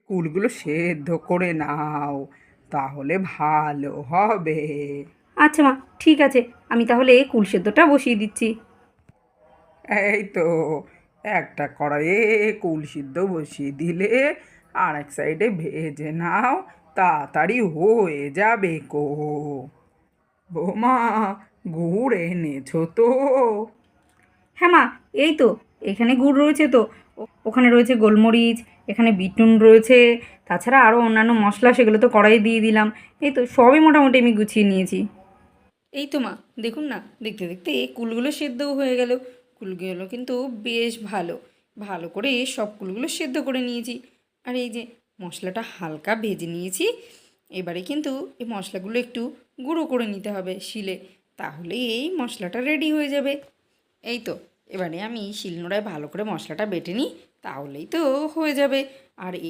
কুলগুলো সেদ্ধ করে নাও, তাহলে ভালো হবে। আচ্ছা মা, ঠিক আছে, আমি তাহলে কুল সেদ্ধটা বসিয়ে দিচ্ছি। এই তো, একটা কড়াইয়ে কুল সিদ্ধ বসিয়ে দিলে আর এক সাইডে ভেজে নাও, তাড়াতাড়ি হয়ে যাবে কো। বৌমা, গুড় এনেছো তো? হ্যাঁ মা, এই তো, এখানে গুড় রয়েছে তো, ওখানে রয়েছে গোলমরিচ, এখানে বিট নুন রয়েছে, তাছাড়া আরও অন্যান্য মশলা, সেগুলো তো কড়াইয়ে দিয়ে দিলাম। এই তো সবই মোটামুটি আমি গুছিয়ে নিয়েছি। এই তো মা, দেখুন না, দেখতে দেখতে কুলগুলো সেদ্ধও হয়ে গেল। কুলগুলো কিন্তু বেশ ভালো ভালো করে সব কুলগুলো সেদ্ধ করে নিয়েছি। আর এই যে মশলাটা হালকা ভেজে নিয়েছি, এবারে কিন্তু এই মশলাগুলো একটু গুঁড়ো করে নিতে হবে শিলে, তাহলে এই মশলাটা রেডি হয়ে যাবে। এই তো, এবারে আমি শিলনোড়ায় ভালো করে মশলাটা বেটে নিই, তাহলেই তো হয়ে যাবে। আর এই